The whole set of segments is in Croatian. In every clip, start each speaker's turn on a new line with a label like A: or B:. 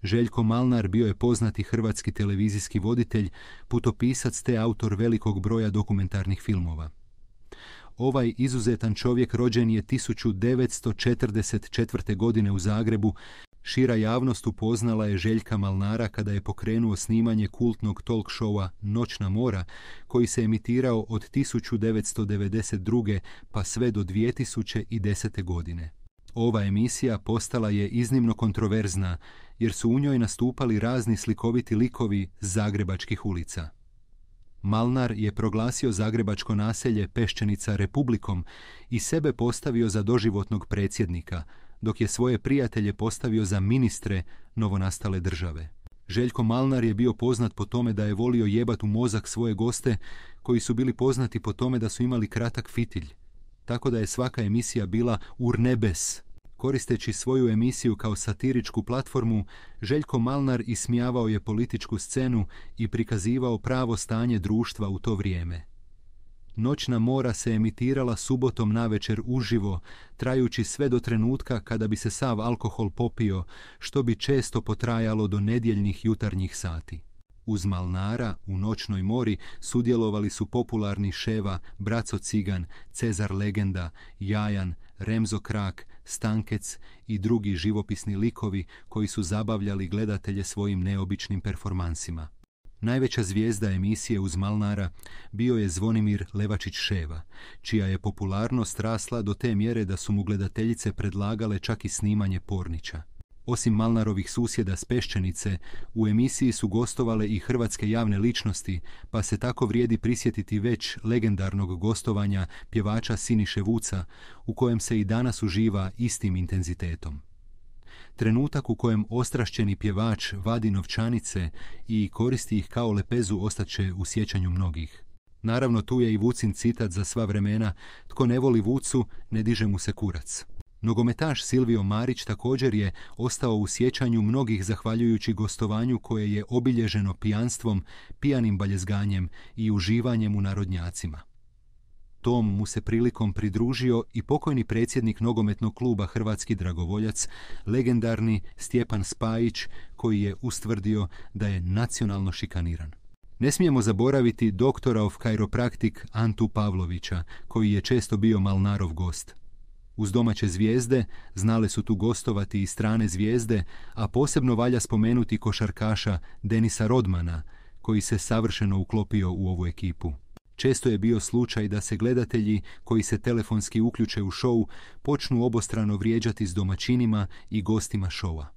A: Željko Malnar bio je poznati hrvatski televizijski voditelj, putopisac te autor velikog broja dokumentarnih filmova. Ovaj izuzetan čovjek rođen je 1944. godine u Zagrebu. Šira javnost upoznala je Željka Malnara kada je pokrenuo snimanje kultnog talk showa Noćna mora, koji se emitirao od 1992. pa sve do 2010. godine. Ova emisija postala je iznimno kontroverzna, jer su u njoj nastupali razni slikoviti likovi zagrebačkih ulica. Malnar je proglasio zagrebačko naselje Peščenica republikom i sebe postavio za doživotnog predsjednika, dok je svoje prijatelje postavio za ministre novonastale države. Željko Malnar je bio poznat po tome da je volio jebat u mozak svoje goste, koji su bili poznati po tome da su imali kratak fitilj, tako da je svaka emisija bila urnebes. Koristeći svoju emisiju kao satiričku platformu, Željko Malnar ismijavao je političku scenu i prikazivao pravo stanje društva u to vrijeme. Noćna mora se emitirala subotom navečer uživo, trajući sve do trenutka kada bi se sav alkohol popio, što bi često potrajalo do nedjeljnih jutarnjih sati. Uz Malnara u Noćnoj mori sudjelovali su popularni Ševa, Braco Cigan, Cezar Legenda, Jajan, Remzo Krak, Stankec i drugi živopisni likovi koji su zabavljali gledatelje svojim neobičnim performansima. Najveća zvijezda emisije uz Malnara bio je Zvonimir Levačić Ševa, čija je popularnost rasla do te mjere da su mu gledateljice predlagale čak i snimanje Pornića. Osim Malnarovih susjeda s Peščenice, u emisiji su gostovale i hrvatske javne ličnosti, pa se tako vrijedi prisjetiti već legendarnog gostovanja pjevača Siniše Vuca, u kojem se i danas uživa istim intenzitetom. Trenutak u kojem ostrašćeni pjevač vadi novčanice i koristi ih kao lepezu ostaće u sjećanju mnogih. Naravno, tu je i Vucin citat za sva vremena: tko ne voli Vucu, ne diže mu se kurac. Nogometaš Silvio Marić također je ostao u sjećanju mnogih zahvaljujući gostovanju koje je obilježeno pijanstvom, pijanim baljezganjem i uživanjem u narodnjacima. Tom mu se prilikom pridružio i pokojni predsjednik nogometnog kluba Hrvatski dragovoljac, legendarni Stjepan Spajić, koji je ustvrdio da je nacionalno šikaniran. Ne smijemo zaboraviti doktora of chiropractic Antu Pavlovića, koji je često bio Malnarov gost. Uz domaće zvijezde znale su tu gostovati i strane zvijezde, a posebno valja spomenuti košarkaša Denisa Rodmana, koji se savršeno uklopio u ovu ekipu. Često je bio slučaj da se gledatelji koji se telefonski uključe u šou počnu obostrano vrijeđati s domaćinima i gostima šova.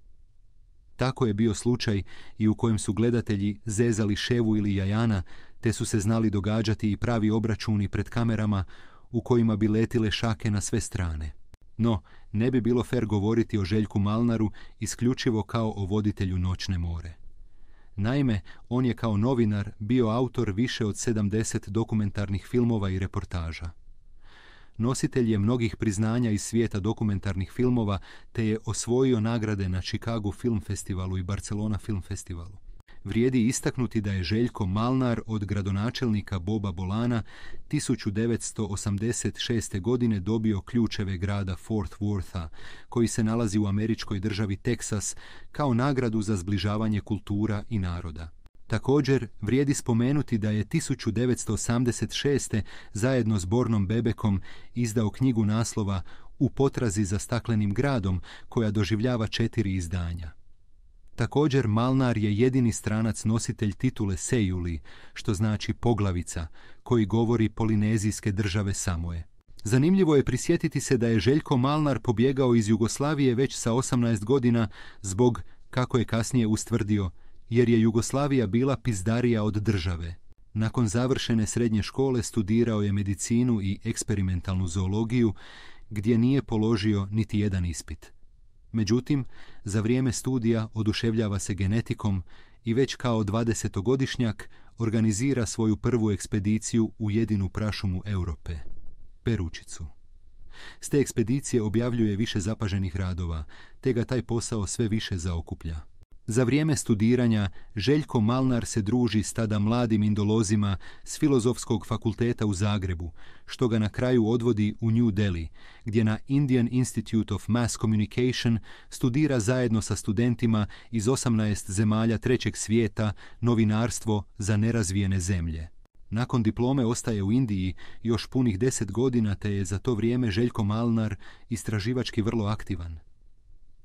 A: Tako je bio slučaj i u kojem su gledatelji zezali Ševu ili Jajana, te su se znali događati i pravi obračuni pred kamerama u kojima bi letile šake na sve strane. No, ne bi bilo fer govoriti o Željku Malnaru isključivo kao o voditelju Noćne more. Naime, on je kao novinar bio autor više od 70 dokumentarnih filmova i reportaža. Nositelj je mnogih priznanja iz svijeta dokumentarnih filmova, te je osvojio nagrade na Chicago Film Festivalu i Barcelona Film Festivalu. Vrijedi istaknuti da je Željko Malnar od gradonačelnika Boba Bolana 1986. godine dobio ključeve grada Fort Wortha, koji se nalazi u američkoj državi Teksas, kao nagradu za zbližavanje kultura i naroda. Također, vrijedi spomenuti da je 1986. zajedno s Bornom Bebekom izdao knjigu naslova U potrazi za staklenim gradom, koja doživljava 4 izdanja. Također, Malnar je jedini stranac nositelj titule Sejuli, što znači poglavica, koji govori polinezijske države Samoe. Zanimljivo je prisjetiti se da je Željko Malnar pobjegao iz Jugoslavije već sa 18 godina zbog, kako je kasnije ustvrdio, jer je Jugoslavija bila pizdarija od države. Nakon završene srednje škole studirao je medicinu i eksperimentalnu zoologiju, gdje nije položio niti jedan ispit. Međutim, za vrijeme studija oduševljava se genetikom i već kao 20-godišnjak organizira svoju prvu ekspediciju u jedinu prašumu Europe, Peručicu. S te ekspedicije objavljuje više zapaženih radova, te ga taj posao sve više zaokuplja. Za vrijeme studiranja Željko Malnar se druži s tada mladim indolozima s Filozofskog fakulteta u Zagrebu, što ga na kraju odvodi u New Delhi, gdje na Indian Institute of Mass Communication studira zajedno sa studentima iz 18 zemalja trećeg svijeta novinarstvo za nerazvijene zemlje. Nakon diplome ostaje u Indiji još punih 10 godina, te je za to vrijeme Željko Malnar istraživački vrlo aktivan.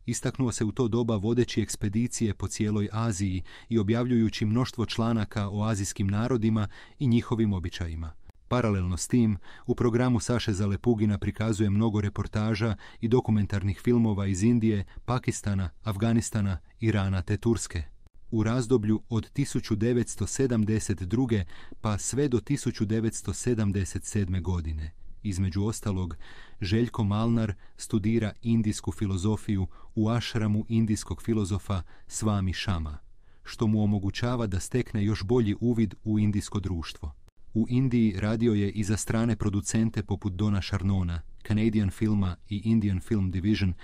A: Istaknuo se u to doba vodeći ekspedicije po cijeloj Aziji i objavljujući mnoštvo članaka o azijskim narodima i njihovim običajima. Paralelno s tim, u programu Saše Zalepugina prikazuje mnogo reportaža i dokumentarnih filmova iz Indije, Pakistana, Afganistana, Irana te Turske. U razdoblju od 1972. pa sve do 1977. godine. Između ostalog, Željko Malnar studira indijsku filozofiju u ašramu indijskog filozofa Swami Shama, što mu omogućava da stekne još bolji uvid u indijsko društvo. U Indiji radio je i za strane producente poput Dona Charnona, Canadian Filma i Indian Film Division,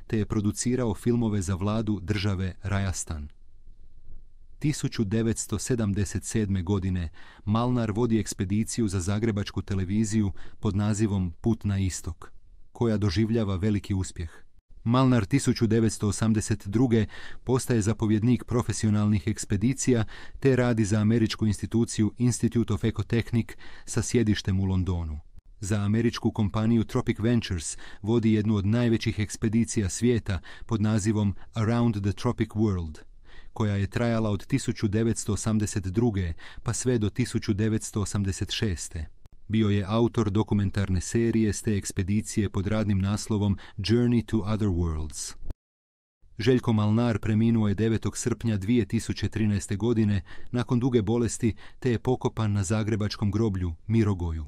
A: te je producirao filmove za vladu države Rajasthan. 1977. godine Malnar vodi ekspediciju za zagrebačku televiziju pod nazivom Put na istok, koja doživljava veliki uspjeh. Malnar 1982. postaje zapovjednik profesionalnih ekspedicija te radi za američku instituciju Institute of Ecotechnic sa sjedištem u Londonu. Za američku kompaniju Tropic Ventures vodi jednu od najvećih ekspedicija svijeta pod nazivom Around the Tropic World, koja je trajala od 1982. pa sve do 1986. Bio je autor dokumentarne serije s te ekspedicije pod radnim naslovom Journey to Other Worlds. Željko Malnar preminuo je 9. srpnja 2013. godine nakon duge bolesti te je pokopan na zagrebačkom groblju Mirogoju.